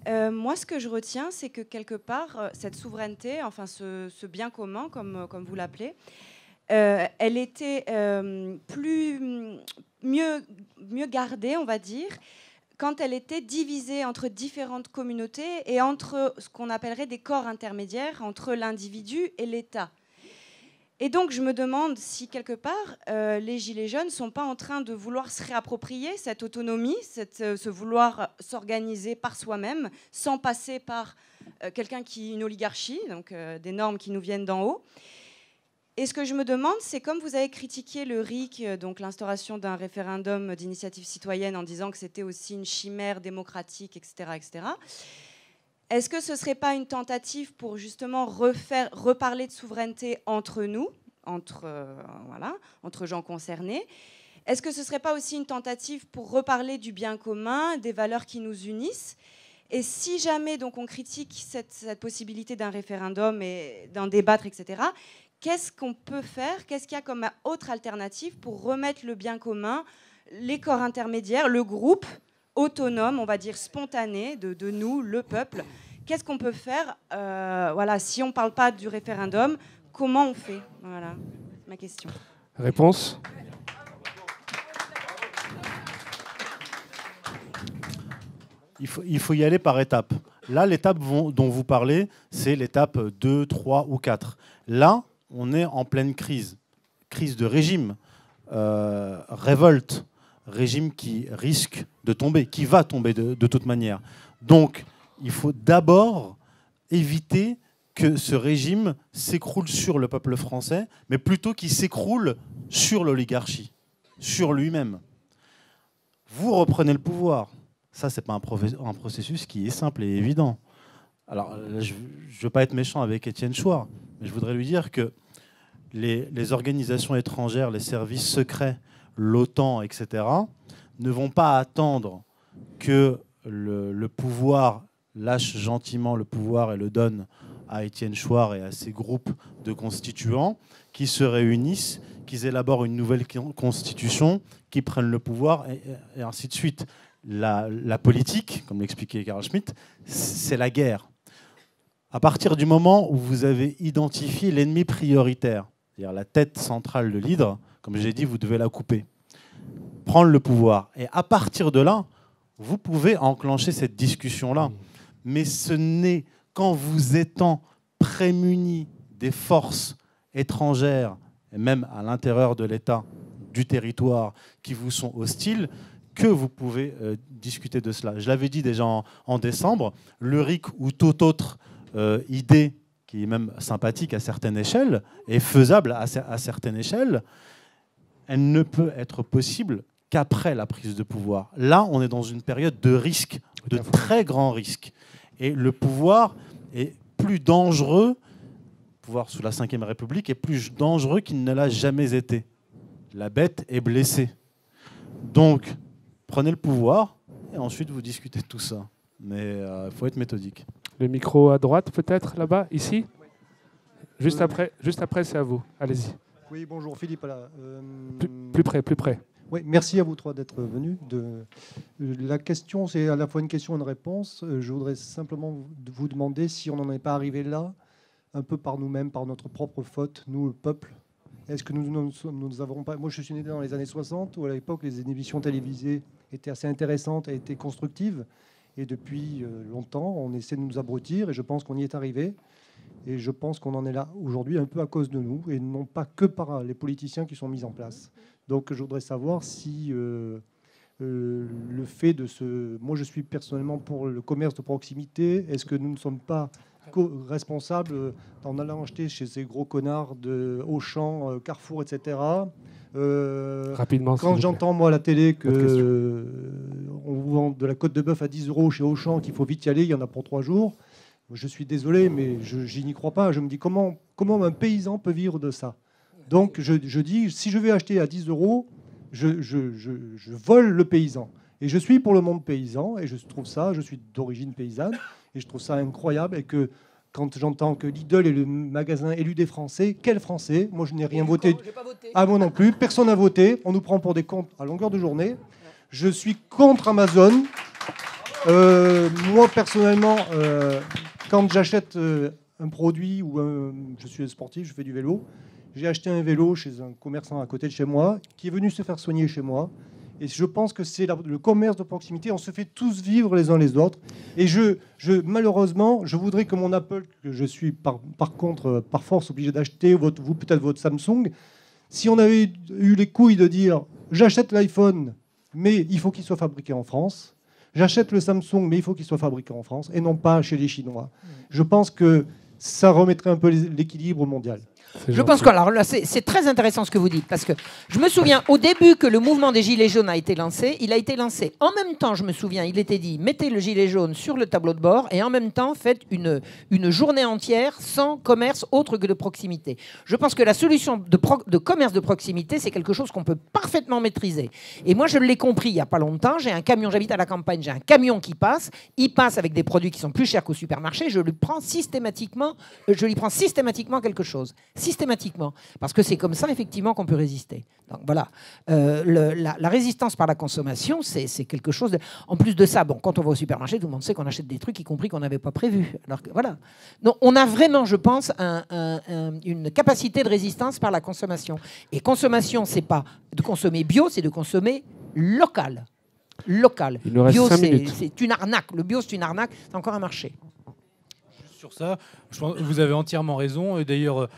Moi, ce que je retiens, c'est que quelque part, cette souveraineté, enfin ce bien commun, comme vous l'appelez, elle était mieux gardée, on va dire, quand elle était divisée entre différentes communautés et entre ce qu'on appellerait des corps intermédiaires entre l'individu et l'État. Et donc, je me demande si, quelque part, les Gilets jaunes ne sont pas en train de vouloir se réapproprier cette autonomie, ce vouloir s'organiser par soi-même, sans passer par quelqu'un une oligarchie, donc des normes qui nous viennent d'en haut. Et ce que je me demande, c'est comme vous avez critiqué le RIC, donc l'instauration d'un référendum d'initiative citoyenne en disant que c'était aussi une chimère démocratique, etc., etc., est-ce que ce ne serait pas une tentative pour justement reparler de souveraineté entre nous, entre gens concernés? Est-ce que ce ne serait pas aussi une tentative pour reparler du bien commun, des valeurs qui nous unissent? Et si jamais donc, on critique cette possibilité d'un référendum et d'en débattre, etc., qu'est-ce qu'on peut faire? Qu'est-ce qu'il y a comme autre alternative pour remettre le bien commun, les corps intermédiaires, le groupe autonome, on va dire spontané, de nous, le peuple? Qu'est-ce qu'on peut faire si on ne parle pas du référendum, comment on fait? Voilà ma question. Réponse? Il faut y aller par étapes. Là, l'étape dont vous parlez, c'est l'étape 2, 3 ou 4. Là, on est en pleine crise. Crise de régime, révolte, régime qui risque de tomber, qui va tomber de toute manière. Donc, il faut d'abord éviter que ce régime s'écroule sur le peuple français, mais plutôt qu'il s'écroule sur l'oligarchie, sur lui-même. Vous reprenez le pouvoir. Ça, ce n'est pas un processus qui est simple et évident. Alors, je ne veux pas être méchant avec Étienne Chouard, mais je voudrais lui dire que les organisations étrangères, les services secrets, l'OTAN, etc., ne vont pas attendre que le pouvoir lâche gentiment le pouvoir et le donne à Étienne Chouard et à ses groupes de constituants qui se réunissent, qui élaborent une nouvelle constitution, qui prennent le pouvoir et ainsi de suite. La politique, comme l'expliquait Carl Schmitt, c'est la guerre. À partir du moment où vous avez identifié l'ennemi prioritaire, c'est-à-dire la tête centrale de l'hydre, comme j'ai dit, vous devez la couper, prendre le pouvoir. Et à partir de là, vous pouvez enclencher cette discussion-là. Mais ce n'est qu'en vous étant prémunis des forces étrangères, et même à l'intérieur de l'État, du territoire, qui vous sont hostiles, que vous pouvez discuter de cela. Je l'avais dit déjà en décembre, le RIC ou toute autre idée qui est même sympathique à certaines échelles et faisable à certaines échelles, elle ne peut être possible qu'après la prise de pouvoir. Là, on est dans une période de risque, de très grands risques. Et le pouvoir est plus dangereux, le pouvoir sous la Ve République est plus dangereux qu'il ne l'a jamais été. La bête est blessée. Donc, prenez le pouvoir et ensuite vous discutez de tout ça. Mais il faut être méthodique. Le micro à droite peut-être, là-bas, ici. Juste après, c'est à vous. Allez-y. Oui, bonjour Philippe. Voilà. Plus près. Oui, merci à vous trois d'être venus. La question, c'est à la fois une question et une réponse. Je voudrais simplement vous demander si on n'en est pas arrivé là, un peu par nous-mêmes, par notre propre faute, nous, le peuple. Est-ce que nous avons pas... Moi, je suis né dans les années 60, où à l'époque, les émissions télévisées étaient assez intéressantes et étaient constructives. Et depuis longtemps, on essaie de nous abrutir, et je pense qu'on y est arrivé. Et je pense qu'on en est là aujourd'hui un peu à cause de nous, et non pas que par les politiciens qui sont mis en place. Donc je voudrais savoir si le fait de ce... Moi, je suis personnellement pour le commerce de proximité. Est-ce que nous ne sommes pas responsables en allant acheter chez ces gros connards de Auchan, Carrefour, etc. Rapidement. Quand j'entends, moi, à la télé que on vous vend de la côte de bœuf à 10 € chez Auchan, qu'il faut vite y aller, il y en a pour 3 jours. Je suis désolé, mais je n'y crois pas. Je me dis comment un paysan peut vivre de ça. Donc je dis, si je vais acheter à 10 €, je vole le paysan. Et je suis pour le monde paysan, et je suis d'origine paysanne, et je trouve ça incroyable. Et que quand j'entends que Lidl est le magasin élu des Français, quel Français? Moi, je n'ai rien voté. Ah, moi non plus. Personne n'a voté. On nous prend pour des comptes à longueur de journée. Je suis contre Amazon. Moi, personnellement, quand j'achète un produit ou je suis sportif, je fais du vélo. J'ai acheté un vélo chez un commerçant à côté de chez moi qui est venu se faire soigner chez moi. Et je pense que c'est le commerce de proximité. On se fait tous vivre les uns les autres. Et malheureusement, je voudrais que mon Apple, que je suis par contre par force obligé d'acheter, vous peut-être votre Samsung, si on avait eu les couilles de dire j'achète l'iPhone, mais il faut qu'il soit fabriqué en France. J'achète le Samsung, mais il faut qu'il soit fabriqué en France et non pas chez les Chinois. Je pense que ça remettrait un peu l'équilibre mondial. Je pense que alors là, c'est très intéressant ce que vous dites, parce que je me souviens au début que le mouvement des Gilets jaunes a été lancé. Il a été lancé en même temps, je me souviens, il était dit mettez le gilet jaune sur le tableau de bord et en même temps faites une journée entière sans commerce autre que de proximité. Je pense que la solution de commerce de proximité, c'est quelque chose qu'on peut parfaitement maîtriser. Et moi, je l'ai compris il n'y a pas longtemps. J'ai un camion, j'habite à la campagne, j'ai un camion qui passe. Il passe avec des produits qui sont plus chers qu'au supermarché. Je lui prends systématiquement quelque chose. Systématiquement. Parce que c'est comme ça, effectivement, qu'on peut résister. Donc voilà. La résistance par la consommation, c'est quelque chose de... En plus de ça, bon, quand on va au supermarché, tout le monde sait qu'on achète des trucs, y compris qu'on n'avait pas prévu. Alors que, voilà. Donc, on a vraiment, je pense, une capacité de résistance par la consommation. Et consommation, c'est pas de consommer bio, c'est de consommer local. Local. Il nous reste bio, 5 minutes. c'est une arnaque. Le bio, c'est une arnaque. C'est encore un marché. Sur ça, je pense que vous avez entièrement raison. Et d'ailleurs,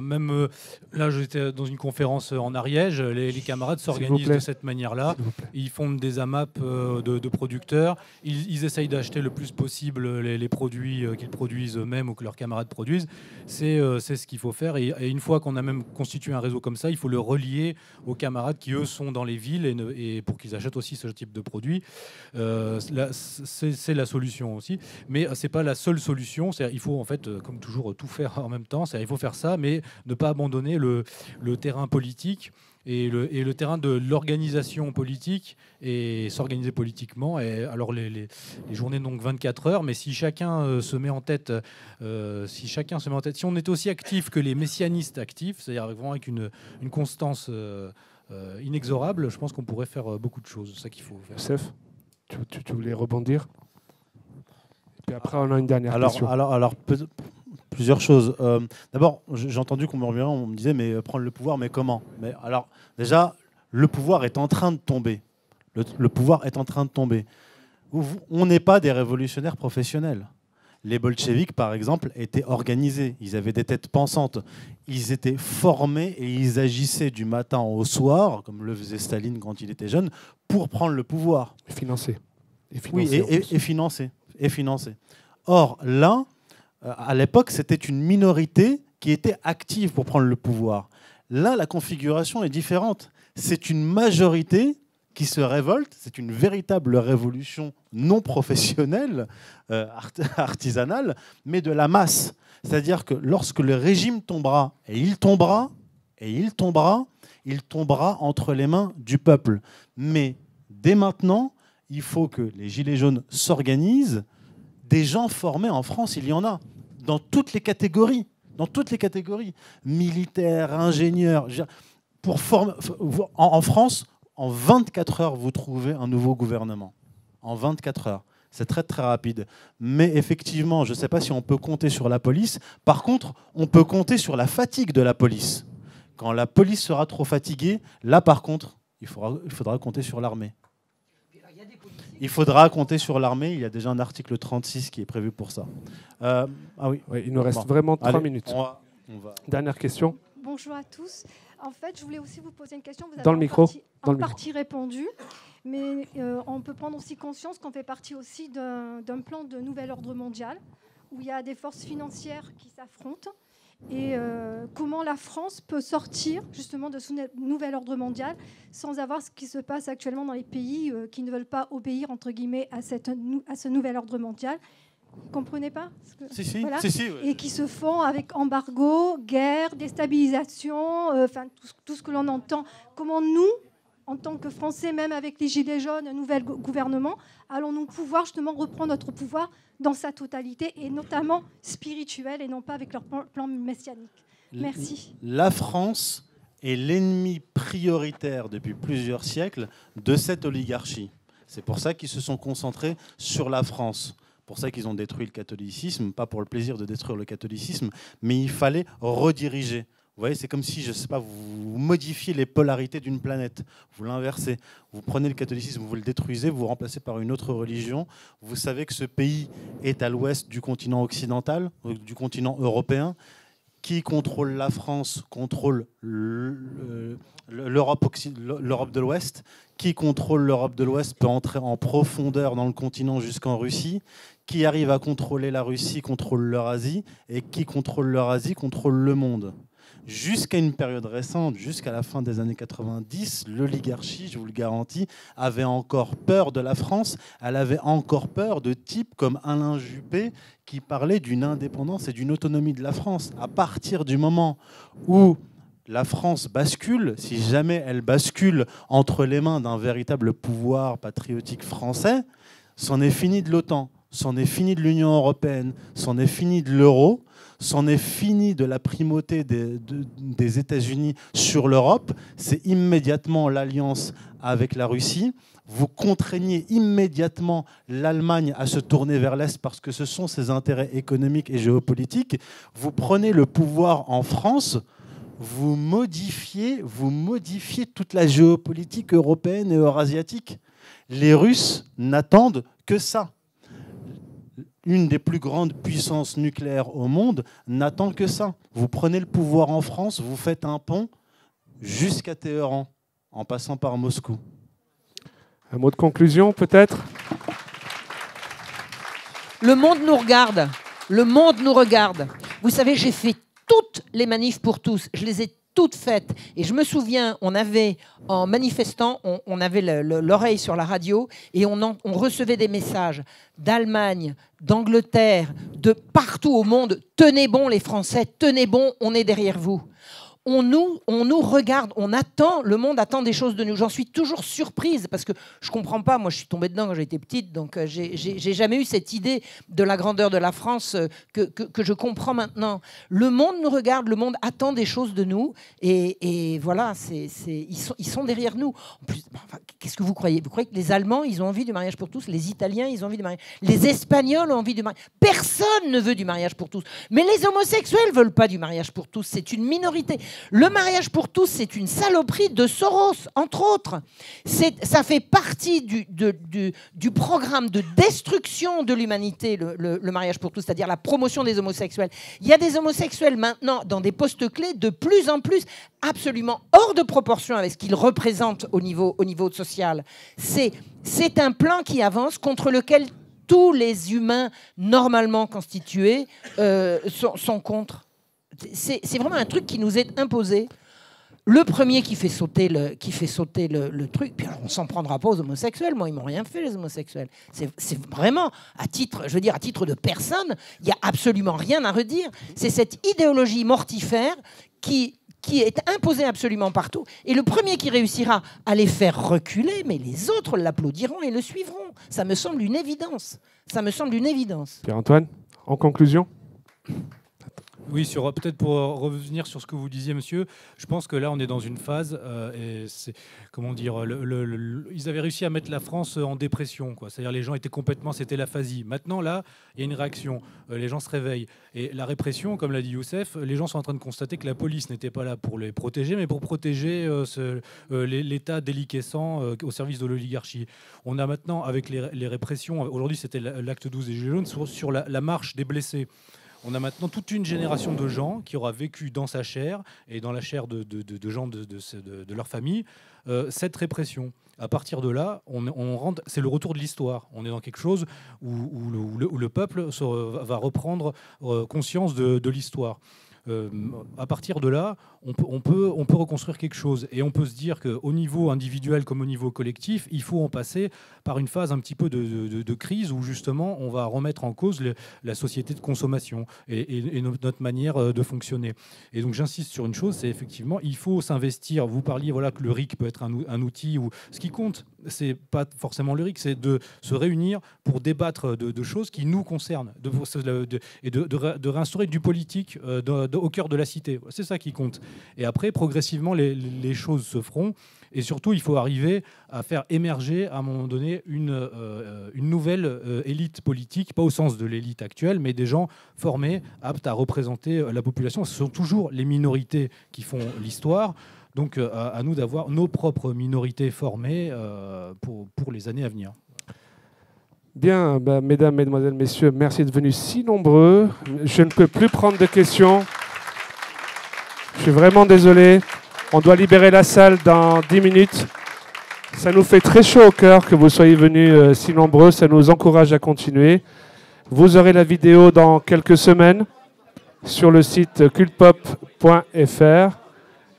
même là, j'étais dans une conférence en Ariège, les camarades s'organisent de cette manière-là. Ils font des AMAP de producteurs. Ils essayent d'acheter le plus possible les produits qu'ils produisent eux-mêmes ou que leurs camarades produisent. C'est ce qu'il faut faire. Et une fois qu'on a même constitué un réseau comme ça, il faut le relier aux camarades qui, eux, sont dans les villes et pour qu'ils achètent aussi ce type de produits. C'est la solution aussi. Mais ce n'est pas la seule solution. Il faut, en fait, comme toujours, tout faire en même temps. Il faut faire ça, mais ne pas abandonner le terrain politique et le terrain de l'organisation politique et s'organiser politiquement. Et alors les journées donc 24 heures, mais si chacun se met en tête, si on est aussi actif que les messianistes actifs, c'est-à-dire vraiment avec une constance inexorable, je pense qu'on pourrait faire beaucoup de choses. C'est ça qu'il faut faire. Youssef, tu voulais rebondir? Et puis après, on a une dernière question. Alors plusieurs choses. D'abord, j'ai entendu qu'on me disait mais prendre le pouvoir, mais comment? Mais alors déjà, le pouvoir est en train de tomber. Le pouvoir est en train de tomber. On n'est pas des révolutionnaires professionnels. Les bolcheviks, par exemple, étaient organisés. Ils avaient des têtes pensantes. Ils étaient formés et ils agissaient du matin au soir, comme le faisait Staline quand il était jeune, pour prendre le pouvoir. Et financer. Et financer. Or, là, à l'époque, c'était une minorité qui était active pour prendre le pouvoir. Là, la configuration est différente. C'est une majorité qui se révolte. C'est une véritable révolution non professionnelle, artisanale, mais de la masse. C'est-à-dire que lorsque le régime tombera, et il tombera entre les mains du peuple. Mais dès maintenant, il faut que les Gilets jaunes s'organisent. Des gens formés en France, il y en a, dans toutes les catégories. Militaires, ingénieurs. En France, en 24 heures, vous trouvez un nouveau gouvernement. En 24 heures. C'est très, très rapide. Mais effectivement, je ne sais pas si on peut compter sur la police. Par contre, on peut compter sur la fatigue de la police. Quand la police sera trop fatiguée, là, par contre, il faudra compter sur l'armée. Il faudra compter sur l'armée. Il y a déjà un article 36 qui est prévu pour ça. Oui, il nous reste vraiment 3 minutes. On va... Dernière question. Bonjour à tous. En fait, je voulais aussi vous poser une question. Vous avez dans le micro. En partie répondu, mais on peut prendre aussi conscience qu'on fait partie aussi d'un plan de nouvel ordre mondial où il y a des forces financières qui s'affrontent. Et comment la France peut sortir justement de ce nouvel ordre mondial sans avoir ce qui se passe actuellement dans les pays qui ne veulent pas obéir entre guillemets à ce nouvel ordre mondial. Vous comprenez pas? Voilà. Si, et qui se font avec embargo, guerre, déstabilisation, tout ce que l'on entend. Comment nous, en tant que Français, même avec les Gilets jaunes, un nouvel gouvernement, allons-nous pouvoir justement reprendre notre pouvoir dans sa totalité, et notamment spirituel, et non pas avec leur plan messianique? Merci. La France est l'ennemi prioritaire depuis plusieurs siècles de cette oligarchie. C'est pour ça qu'ils se sont concentrés sur la France. C'est pour ça qu'ils ont détruit le catholicisme, pas pour le plaisir de détruire le catholicisme, mais il fallait rediriger. Vous voyez, c'est comme si, je sais pas, vous modifiez les polarités d'une planète, vous l'inversez. Vous prenez le catholicisme, vous le détruisez, vous le remplacez par une autre religion. Vous savez que ce pays est à l'ouest du continent occidental, du continent européen. Qui contrôle la France contrôle l'Europe de l'Ouest. Qui contrôle l'Europe de l'Ouest peut entrer en profondeur dans le continent jusqu'en Russie. Qui arrive à contrôler la Russie contrôle l'Eurasie. Et qui contrôle l'Eurasie contrôle le monde. Jusqu'à une période récente, jusqu'à la fin des années 90, l'oligarchie, je vous le garantis, avait encore peur de la France. Elle avait encore peur de types comme Alain Juppé qui parlait d'une indépendance et d'une autonomie de la France. À partir du moment où la France bascule, si jamais elle bascule entre les mains d'un véritable pouvoir patriotique français, c'en est fini de l'OTAN, c'en est fini de l'Union européenne, c'en est fini de l'euro. C'en est fini de la primauté des États-Unis sur l'Europe. C'est immédiatement l'alliance avec la Russie. Vous contraignez immédiatement l'Allemagne à se tourner vers l'Est parce que ce sont ses intérêts économiques et géopolitiques. Vous prenez le pouvoir en France, vous modifiez toute la géopolitique européenne et eurasiatique. Les Russes n'attendent que ça. Une des plus grandes puissances nucléaires au monde n'attend que ça. Vous prenez le pouvoir en France, vous faites un pont jusqu'à Téhéran, en passant par Moscou. Un mot de conclusion, peut-être ? Le monde nous regarde. Le monde nous regarde. Vous savez, j'ai fait toutes les manifs pour tous. Je les ai toutes faites. Et je me souviens, on avait, en manifestant, on avait l'oreille sur la radio et on recevait des messages d'Allemagne, d'Angleterre, de partout au monde. Tenez bon les Français, tenez bon, on est derrière vous. On nous regarde, on attend, le monde attend des choses de nous. J'en suis toujours surprise parce que je ne comprends pas. Moi, je suis tombée dedans quand j'étais petite, donc j'ai jamais eu cette idée de la grandeur de la France que je comprends maintenant. Le monde nous regarde, le monde attend des choses de nous et voilà, ils sont derrière nous. En plus, enfin, qu'est-ce que vous croyez ? Vous croyez que les Allemands, ils ont envie du mariage pour tous ? Les Italiens, ils ont envie du mariage. Les Espagnols ont envie du mariage. Personne ne veut du mariage pour tous. Mais les homosexuels ne veulent pas du mariage pour tous. C'est une minorité. Le mariage pour tous, c'est une saloperie de Soros, entre autres. Ça fait partie du programme de destruction de l'humanité, le mariage pour tous, c'est-à-dire la promotion des homosexuels. Il y a des homosexuels maintenant dans des postes clés de plus en plus absolument hors de proportion avec ce qu'ils représentent au niveau social. C'est un plan qui avance contre lequel tous les humains normalement constitués sont contre. C'est vraiment un truc qui nous est imposé. Le premier qui fait sauter le truc, puis alors on s'en prendra pas aux homosexuels. Moi, ils m'ont rien fait, les homosexuels. C'est vraiment, à titre de personne, il n'y a absolument rien à redire. C'est cette idéologie mortifère qui est imposée absolument partout. Et le premier qui réussira à les faire reculer, mais les autres l'applaudiront et le suivront. Ça me semble une évidence. Pierre-Antoine, en conclusion ? Oui, peut-être pour revenir sur ce que vous disiez, monsieur, je pense que là, on est dans une phase, et c'est, comment dire, ils avaient réussi à mettre la France en dépression, quoi. C'est-à-dire les gens étaient complètement, c'était l'aphasie. Maintenant, là, il y a une réaction, les gens se réveillent. Et la répression, comme l'a dit Youssef, les gens sont en train de constater que la police n'était pas là pour les protéger, mais pour protéger l'État déliquescent au service de l'oligarchie. On a maintenant, avec les répressions, aujourd'hui c'était l'acte 12 des Gilets jaunes, sur la marche des blessés. On a maintenant toute une génération de gens qui aura vécu dans sa chair et dans la chair de gens de leur famille cette répression. À partir de là, c'est le retour de l'histoire. On est dans quelque chose où le peuple va reprendre conscience de l'histoire. À partir de là, on peut reconstruire quelque chose. Et on peut se dire qu'au niveau individuel comme au niveau collectif, il faut en passer par une phase un petit peu de crise où justement on va remettre en cause la société de consommation et notre manière de fonctionner. Et donc j'insiste sur une chose, c'est effectivement, il faut s'investir. Vous parliez que le RIC peut être un outil où ce qui compte, c'est pas forcément lyrique, c'est de se réunir pour débattre de choses qui nous concernent, et de réinstaurer du politique au cœur de la cité. C'est ça qui compte. Et après, progressivement, les choses se feront. Et surtout, il faut arriver à faire émerger, à un moment donné, une nouvelle élite politique, pas au sens de l'élite actuelle, mais des gens formés, aptes à représenter la population. Ce sont toujours les minorités qui font l'histoire. Donc, à nous d'avoir nos propres minorités formées pour les années à venir. Bien, mesdames, mesdemoiselles, messieurs, merci d'être venus si nombreux. Je ne peux plus prendre de questions. Je suis vraiment désolé. On doit libérer la salle dans 10 minutes. Ça nous fait très chaud au cœur que vous soyez venus si nombreux. Ça nous encourage à continuer. Vous aurez la vidéo dans quelques semaines sur le site cultpop.fr.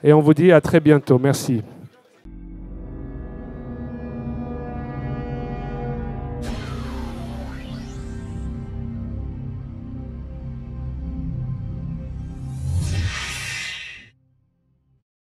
Et on vous dit à très bientôt. Merci.